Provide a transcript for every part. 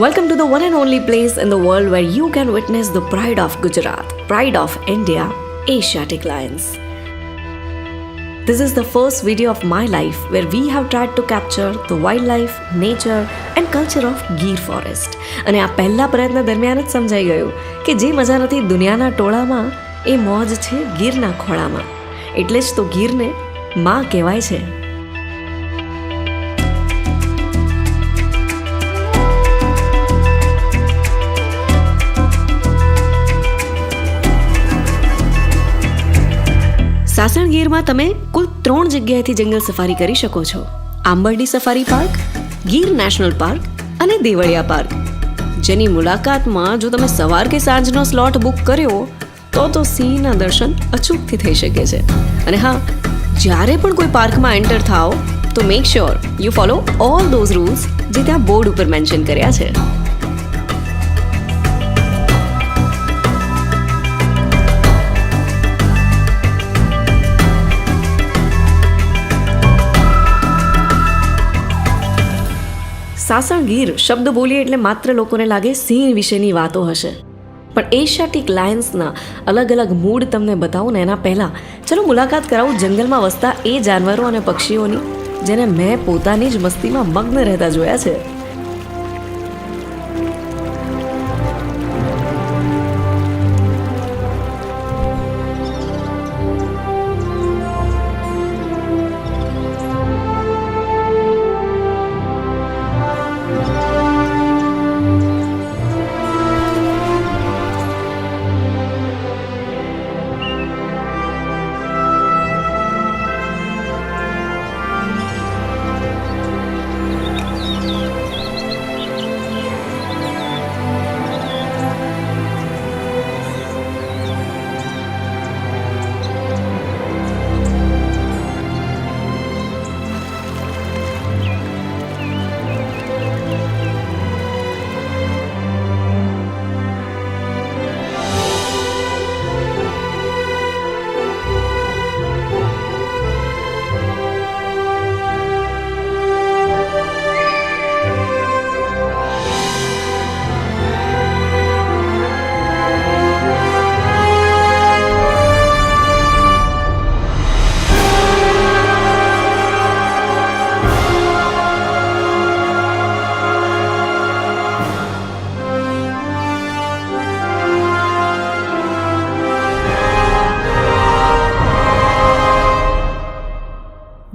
Welcome to the one and only place in the world where you can witness the pride of Gujarat, pride of India, Asiatic Lions. This is the first video of my life where we have tried to capture the wildlife, nature and culture of Gir forest. અને આ પહેલા પ્રયત્ન દરમિયાન જ સમજાઈ ગયું કે જે મજા નથી દુનિયાના ટોળામાં એ મોજ છે ગીરના ખોળામાં. એટલે જ તો ગીરને માં કહેવાય છે. સાસણ ગીરમાં તમે કુલ 3 જગ્યાએથી જંગલ સફારી કરી શકો છો. Ambardi safari park, Gir national park અને દેવળિયા પાર્ક. જેની મુલાકાતમાં જો તમે સવાર કે સાંજનો સ્લોટ બુક કર્યો તો સિંહના દર્શન અચૂકથી થઈ શકે છે. અને હા, જ્યારે પણ કોઈ પાર્કમાં એન્ટર થાઓ તો make sure you follow all those rules જે ત્યાં બોર્ડ ઉપર મેન્શન કર્યા છે. સાસણ ગીર શબ્દ બોલીએ એટલે માત્ર લોકોને લાગે સિંહ વિશેની વાતો હશે, પણ એશિયાટિક લાયન્સના અલગ અલગ મૂડ તમને બતાવું ને એના પહેલાં ચલો મુલાકાત કરાવું જંગલમાં વસતા એ જાનવરો અને પક્ષીઓની જેને મેં પોતાની જ મસ્તીમાં મગ્ન રહેતા જોયા છે.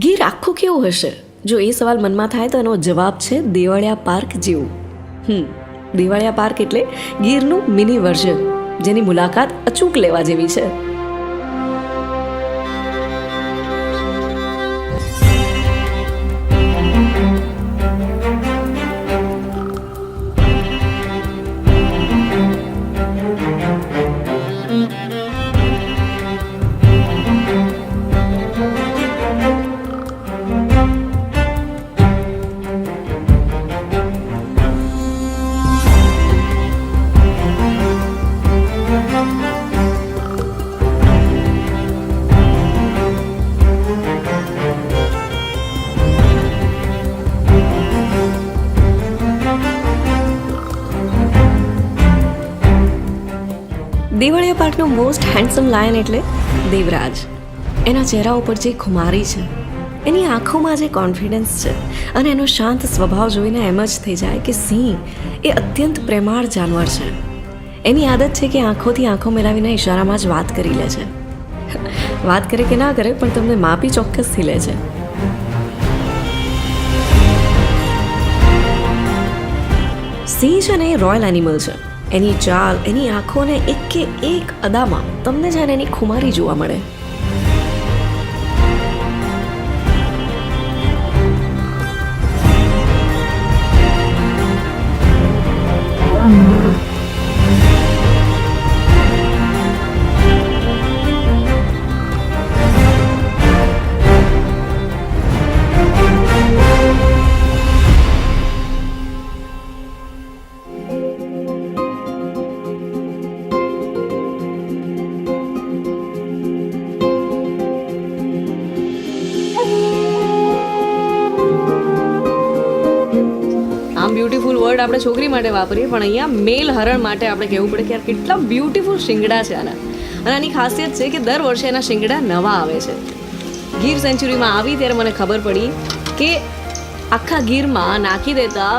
ગીર આખું કેવું હશે? જો એ સવાલ મનમાં થાય તો એનો જવાબ છે દેવળિયા પાર્ક જેવું. દેવળિયા પાર્ક એટલે ગીરનું મિની વર્ઝન જેની મુલાકાત અચૂક લેવા જેવી છે. દેવળિયા પાર્કનો મોસ્ટ હેન્ડસમ લાયન એટલે દેવરાજ. એના ચહેરા ઉપર જે ખુમારી છે, એની આંખોમાં જે કોન્ફિડન્સ છે અને એનો શાંત સ્વભાવ જોઈને એમ જ થઈ જાય કે સિંહ એ અત્યંત પ્રેમાળ જાનવર છે. એની આદત છે કે આંખોથી આંખો મિલાવીને ઇશારામાં જ વાત કરી લે છે. વાત કરે કે ના કરે પણ તમને માપી ચોક્કસથી લે છે. સિંહ છે ને એ રોયલ એનિમલ છે. એની ચાલ, એની આંખોને એક કે એક અદામાં તમને જાણે એની ખુમારી જોવા મળે. વર્ડ આપણે છોકરી માટે વાપરીએ, પણ અહીંયા મેલ હરણ માટે આપણે કહેવું પડે કે યાર કેટલા બ્યુટીફુલ શિંગડા છે આના. અને આની ખાસિયત છે કે દર વર્ષે એના શિંગડા નવા આવે છે. ગીર સેન્ચુરીમાં આવી ત્યારે મને ખબર પડી કે આખા ગીરમાં નાખી દેતા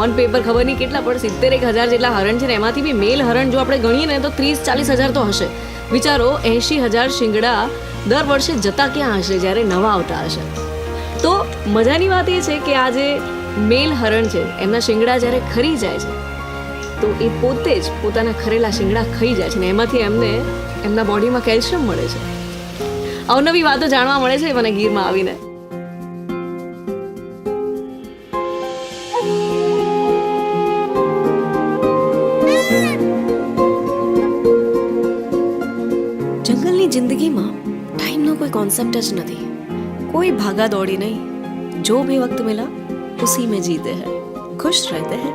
ઓન પેપર ખબર નહીં કેટલા, પણ 70,000 જેટલા હરણ છે ને એમાંથી બી મેલ હરણ જો આપણે ગણીએ ને તો 30-40 હજાર તો હશે. વિચારો 80,000 શિંગડા દર વર્ષે જતા ક્યાં હશે જ્યારે નવા આવતા હશે. તો મજાની વાત એ છે કે આ જે મેલ હરણ છે એમના શિંગડા જ્યારે ખરી જાય છે તો એ પોતે જ પોતાના ખરેલા શિંગડા ખાઈ જાય છે ને એમાંથી એમને એમના બોડીમાં કેલ્શિયમ મળે છે. અવનવી વાતો જાણવા મળે છે મને ગીરમાં આવીને. જંગલની જિંદગીમાં ટાઈમનો કોઈ કોન્સેપ્ટ જ નથી, कोई भागा दौड़ी नहीं. जो भी वक्त मिला उसी में जीते हैं, खुश रहते हैं.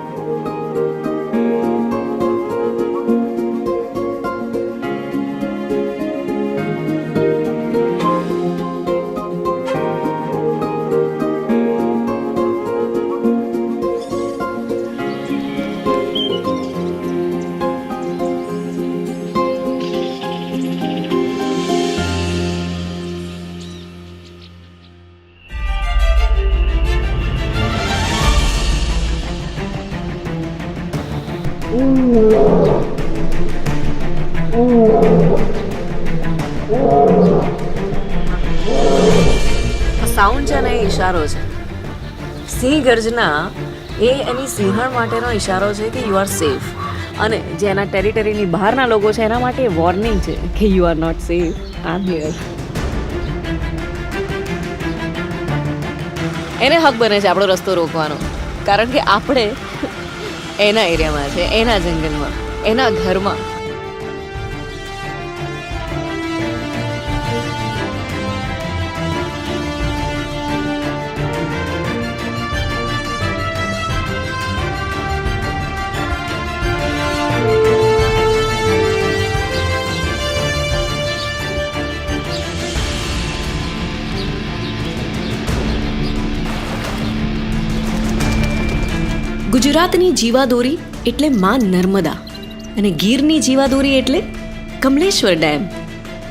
સાઉન્ડ છે ને એ ઈશારો છે. સિંહ ગર્જના એ એની સિંહણ માટેનો ઈશારો છે કે યુ આર સેફ, અને જે એના ટેરિટરીની બહારના લોકો છે એના માટે વોર્નિંગ છે કે you are not safe, I am here. એને હક બને છે આપણો રસ્તો રોકવાનો, કારણ કે આપણે એના એરિયામાં છે, એના જંગલમાં, એના ઘરમાં. ગુજરાતની જીવાદોરી એટલે માં નર્મદા અને ગીરની જીવાદોરી એટલે કમલેશ્વર ડેમ.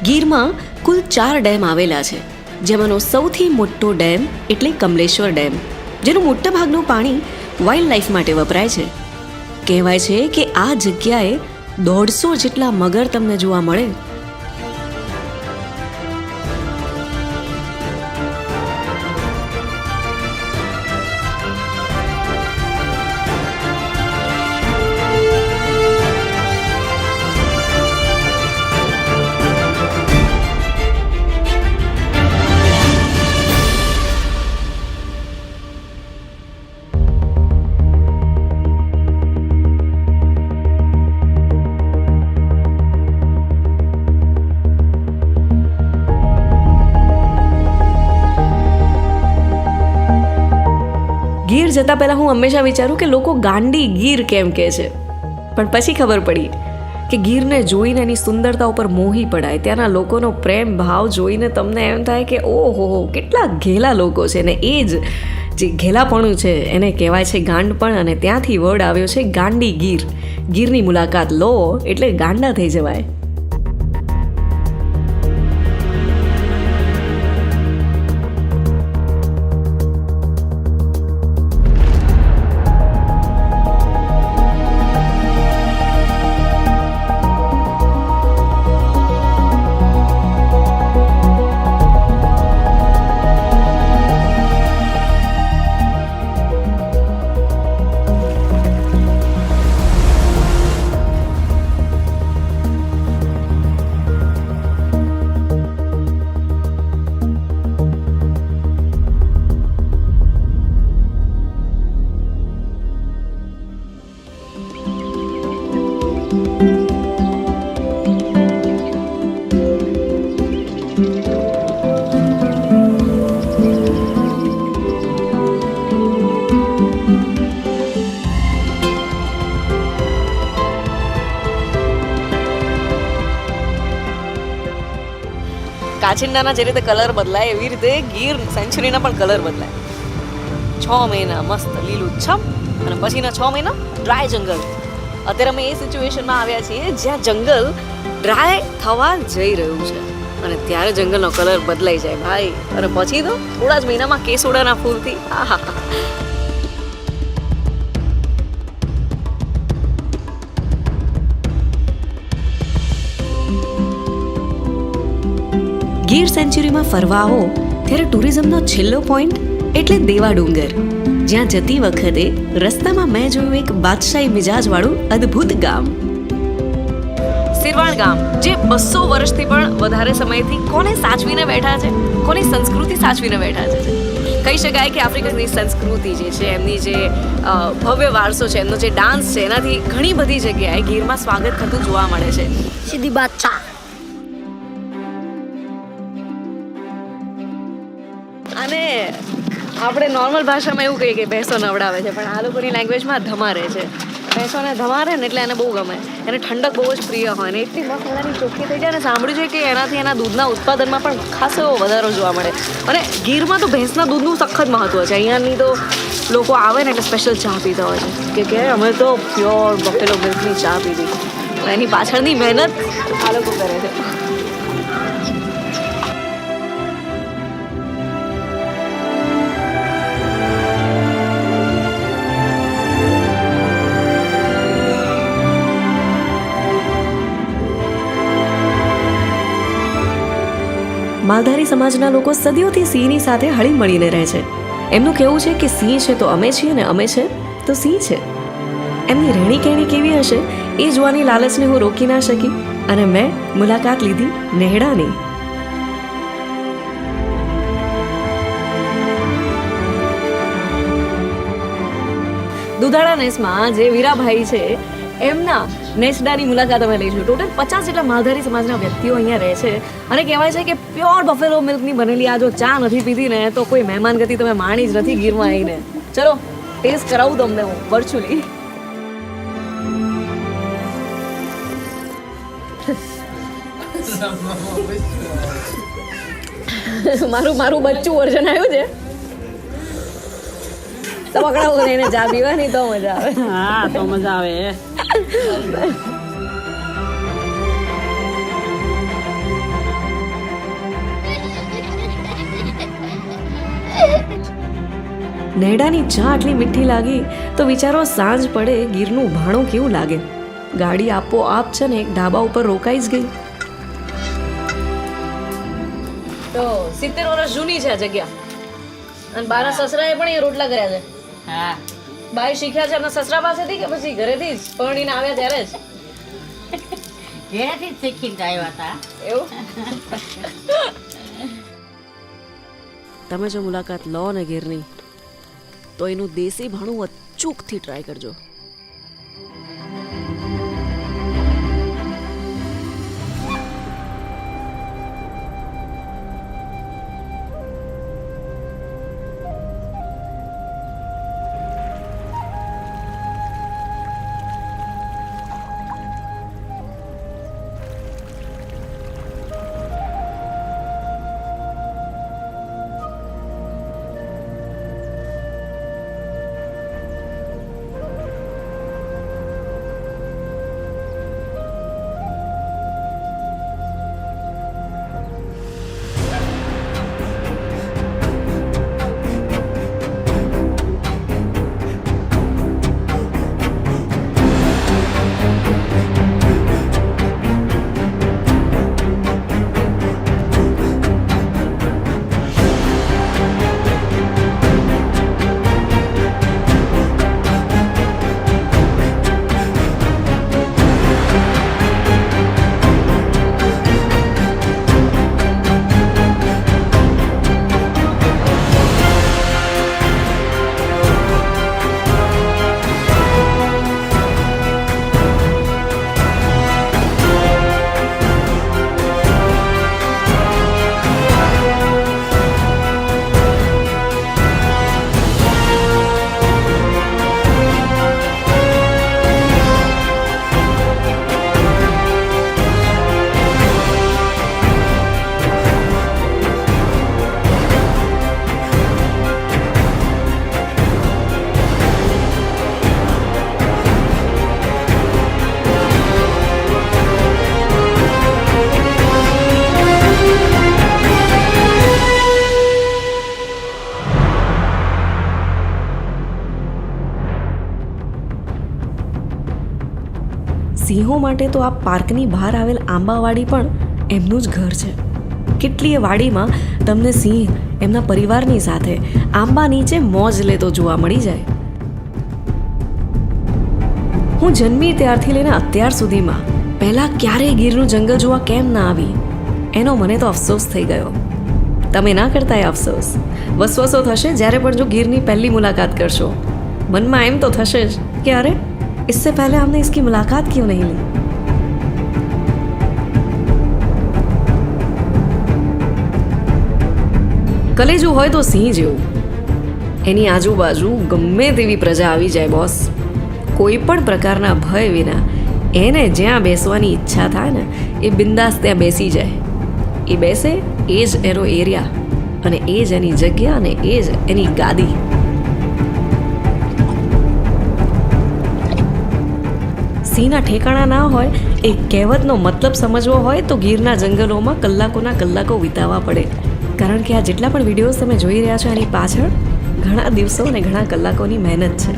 ગીરમાં કુલ 4 ડેમ આવેલા છે, જેમાંનો સૌથી મોટો ડેમ એટલે કમલેશ્વર ડેમ, જેનું મોટા ભાગનું પાણી વાઇલ્ડ લાઈફ માટે વપરાય છે. કહેવાય છે કે આ જગ્યાએ 150 જેટલા મગર તમને જોવા મળે. ગીર જતાં પહેલાં હું હંમેશા વિચારું કે લોકો ગાંડી ગીર કેમ કહે છે, પણ પછી ખબર પડી કે ગીરને જોઈને એની સુંદરતા ઉપર મોહી પડાય. ત્યાંના લોકોનો પ્રેમ ભાવ જોઈને તમને એમ થાય કે ઓહો કેટલા ઘેલા લોકો છે, ને એ જ જે ઘેલાપણું છે એને કહેવાય છે ગાંડપણ, અને ત્યાંથી વર્ડ આવ્યો છે ગાંડી ગીર. ગીરની મુલાકાત લો એટલે ગાંડા થઈ જવાય. કાચિંડાના જે રીતે કલર બદલાય એવી રીતે ગીર સેન્ચુરીના પણ કલર બદલાય. 6 મહિના મસ્ત લીલું છમ અને પછીના 6 મહિના ડ્રાય જંગલ. અત્યારે અમે એ સિચ્યુએશનમાં આવ્યા છીએ જ્યાં જંગલ ડ્રાય થવા જઈ રહ્યું છે અને ત્યારે જંગલનો કલર બદલાઈ જાય ભાઈ. અને પછી તો થોડા જ મહિનામાં કેસુડાના ફૂલથી આહા. ગીર સેન્ચ્યુરીમાં ફરવા આવો ત્યારે ટુરિઝમનો છેલ્લો પોઈન્ટ એટલે દેવા ડુંગર, જ્યાં જતી વખતે રસ્તામાં મેં જોયું એક બાદશાહી મિજાજવાળું અદ્ભુત ગામ. સિરવાણ ગામ જે 200 વર્ષથી પણ વધારે સમયથી કોને સાચવીને બેઠા છે, કોની સંસ્કૃતિ સાચવીને બેઠા છે. કહી શકાય કે આફ્રિકનની સંસ્કૃતિ જે છે, એમની જે ભવ્ય વારસો છે, એમનો જે ડાન્સ છે, એનાથી ઘણી બધી જગ્યાએ ગીરમાં સ્વાગત થતું જોવા મળે છે. સીધી બાદશાહ. અને આપણે નોર્મલ ભાષામાં એવું કહીએ કે ભેંસો નવડાવે છે, પણ આ લોકોની લેંગ્વેજમાં ધમારે છે. ભેંસોને ધમારે ને એટલે એને બહુ ગમે, એને ઠંડક બહુ જ પ્રિય હોય ને એટલી મસ્ત મજાની ચોખ્ખી થઈ જાય. અને સાંભળ્યું છે કે એનાથી એના દૂધના ઉત્પાદનમાં પણ ખાસો એવો વધારો જોવા મળે. અને ગીરમાં તો ભેંસના દૂધનું સખત મહત્વ છે. અહીંયાની તો લોકો આવે ને એટલે સ્પેશિયલ ચા પીતા હોય છે કે અમે તો પ્યોર બફેલો મિલ્કની ચા પીધી. એની પાછળની મહેનત આ લોકો કરે છે. માલધારી સમાજના લોકો સદીઓથી સિંહની સાથે હળી મળીને રહે છે. એમનું કહેવું છે કે સિંહ છે તો અમે છીએ ને અમે છે તો સિંહ છે. એમની રહેણી કહેણી કેવી હશે એ જોવાની લાલચને હું રોકી ના શકી અને મેં મુલાકાત લીધી નેહડાની. દુધાળા નેસમાં જે વીરાભાઈ છે એમના નેસડાની મુલાકાત અમે લઈશું. ટોટલ 50 જેટલા માલધારી સમાજના વ્યક્તિઓ અહીંયા રહે છે અને કહેવાય છે કે પ્યોર બફેલો મિલ્કની બનેલી આ જો ચા નથી પીધી ને તો કોઈ મહેમાન ગતિ તમે માણી જ નથી ગીરમાં આવીને. ચલો ટેસ્ટ કરાવું તમને હું વર્ચ્યુઅલી. મારું બચ્ચું વર્ઝન આવ્યું છે. તો પકડાવું ને એને ચા પીવાની તો મજા આવે. હા તો મજા આવે. નેહડાની ચા આટલી મીઠી લાગી તો વિચારો સાંજ પડે ગીરનું ભાણું કેવું લાગે. ગાડી આપોઆપ છે ને એક ઢાબા ઉપર રોકાઈ જ ગઈ. તો 70 વર્ષ જૂની છે આ જગ્યા અને બારા સસરાએ પણ એ રોટલા કર્યા છે. હા બાઈ શીખ્યા છે એમના સસરા પાસેથી કે પછી ઘરેથી જ પરણીને આવ્યા ત્યારે જ? ઘરેથી જ શીખીને આવ્યા હતા. એવું? તમે જો મુલાકાત લો ને ગીરની તો એનું દેશી ભાણું અચૂકથી ટ્રાય કરજો. સિંહો માટે તો આ પાર્કની બહાર આવેલ આંબાવાડી પણ એમનું જ ઘર છે. કેટલીય વાડીમાં તમને સિંહ એમના પરિવારની સાથે આંબા નીચે મોજ લેતો જોવા મળી જાય. હું જન્મી ત્યારથી લઈને અત્યાર સુધીમાં પહેલાં ક્યારેય ગીરનું જંગલ જોવા કેમ ના આવી એનો મને તો અફસોસ થઈ ગયો. તમે ના કરતા એ અફસોસ? વસવસો થશે જ્યારે પણ જો ગીરની પહેલી મુલાકાત કરશો. મનમાં એમ તો થશે જ કે અરે इससे पहले हमने इसकी मुलाकात क्यों नहीं ली. કલેજું હોય તો સિંહ જેવું. એની આજુબાજુ ગમે તેવી પ્રજા આવી જાય બોસ, કોઈ પણ પ્રકારના ભય વિના એને જ્યાં બેસવાની ઈચ્છા થાય ને એ બિંદાસ ત્યાં બેસી જાય. એ બેસે એ જ એનો એરિયા અને એ જ એની જગ્યા અને એ જ એની ગાદી. સિંહના ઠેકાણા ના હોય એ કહેવતનો મતલબ સમજવો હોય તો ગીરના જંગલોમાં કલાકોના કલાકો વિતાવવા પડે. કારણ કે આ જેટલા પણ વિડીયોઝ તમે જોઈ રહ્યા છો એની પાછળ ઘણા દિવસો અને ઘણા કલાકોની મહેનત છે.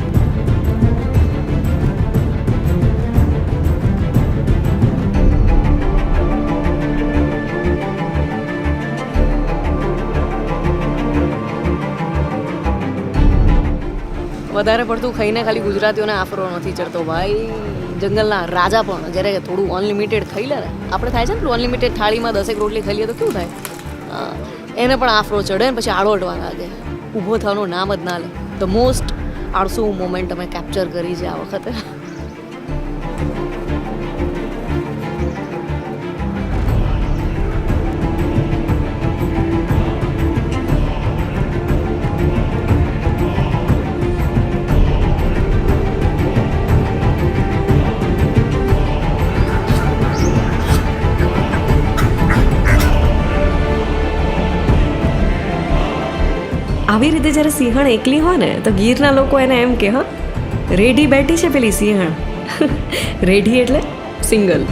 વધારે પડતું ખાઈને ખાલી ગુજરાતીઓને આફરો નથી ચડતો ભાઈ. જંગલના રાજા પણ જ્યારે થોડું અનલિમિટેડ ખાઈ લે ને, આપણે થાય છે ને અનલિમિટેડ થાળીમાં 10 રોટલી ખાઈ લઈએ તો કેવું થાય, એને પણ આફરો ચડે ને પછી આડોટવા લાગે. ઊભો થવાનું નામ જ ના લે. ધ મોસ્ટ આળસુ મોમેન્ટ અમે કેપ્ચર કરી છે આ વખતે. આવી રીતે જ્યારે સિંહણ એકલી હોય ને તો ગીરના લોકો એને એમ કે હા રેઢી બેઠી છે પેલી સિંહણ. રેઢી એટલે સિંગલ.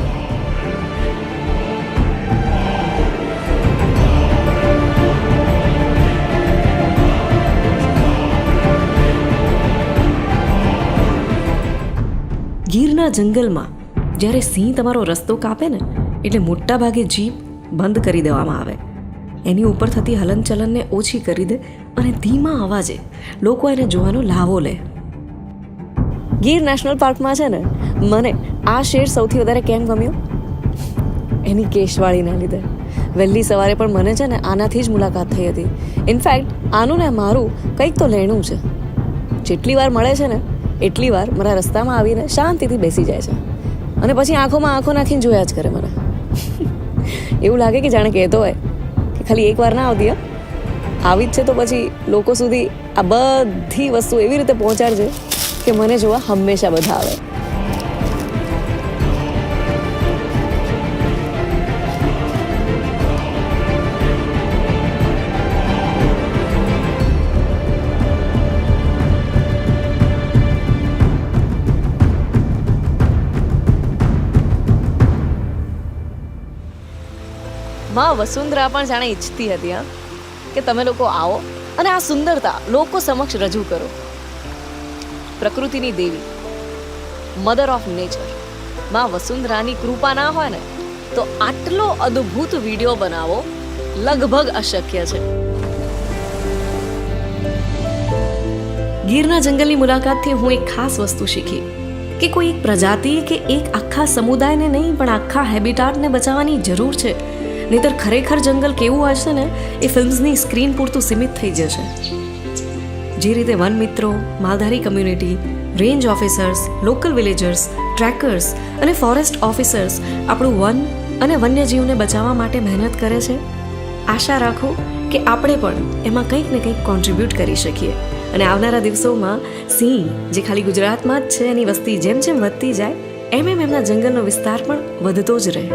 ગીરના જંગલમાં જ્યારે સિંહ તમારો રસ્તો કાપે ને એટલે મોટા ભાગે જીપ બંધ કરી દેવામાં આવે. એની ઉપર થતી હલનચલનને ઓછી કરી દે અને ધીમા અવાજે લોકો એને જોવાનો લાવો લે. ગીર નેશનલ પાર્કમાં છે ને મને આ શેર સૌથી વધારે કેમ ગમ્યો? એની કેશવાળીના લીધે. વહેલી સવારે પણ મને છે ને આનાથી જ મુલાકાત થઈ હતી. ઇનફેક્ટ આનું ને મારું કંઈક તો લેણું છે. જેટલી વાર મળે છે ને એટલી વાર મારા રસ્તામાં આવીને શાંતિથી બેસી જાય છે અને પછી આંખોમાં આંખો નાખીને જોયા જ કરે મને. એવું લાગે કે જાણે કહેતો હોય કે ખાલી એકવાર ના આવતી, આવી જ છે તો પછી લોકો સુધી આ બધી વસ્તુ એવી રીતે પહોંચાડજે કે મને જોવા હંમેશા બધા આવે. માં વસુંધરા પણ જાણે ઈચ્છતી હતી કે તમે લોકો આવો અને આ સુંદરતા લોકો સમક્ષ રજૂ કરો. પ્રકૃતિની દેવી, મધર ઓફ નેચર માં વસુંધરાની કૃપા ના હોય ને તો આટલો અદ્ભુત વિડીયો બનાવવો લગભગ અશક્ય છે. ગીરના જંગલની મુલાકાતથી હું એક ખાસ વસ્તુ શીખી કે કોઈ એક પ્રજાતિ કે એક આખા સમુદાયને નહીં પણ આખા હેબિટાટને બચાવવાની જરૂર છે. નહીંતર ખરેખર જંગલ કેવું હશે ને એ ફિલ્મ્સની સ્ક્રીન પૂરતું સીમિત થઈ જશે. જે રીતે વન મિત્રો, Maldhari community, range officers, local villagers, trackers અને ફોરેસ્ટ ઓફિસર્સ આપણું વન અને વન્યજીવને બચાવવા માટે મહેનત કરે છે, આશા રાખો કે આપણે પણ એમાં કંઈક ને કંઈક કોન્ટ્રીબ્યુટ કરી શકીએ. અને આવનારા દિવસોમાં સિંહ જે ખાલી ગુજરાતમાં જ છે એની વસ્તી જેમ જેમ વધતી જાય એમ એમના જંગલનો વિસ્તાર પણ વધતો જ રહે.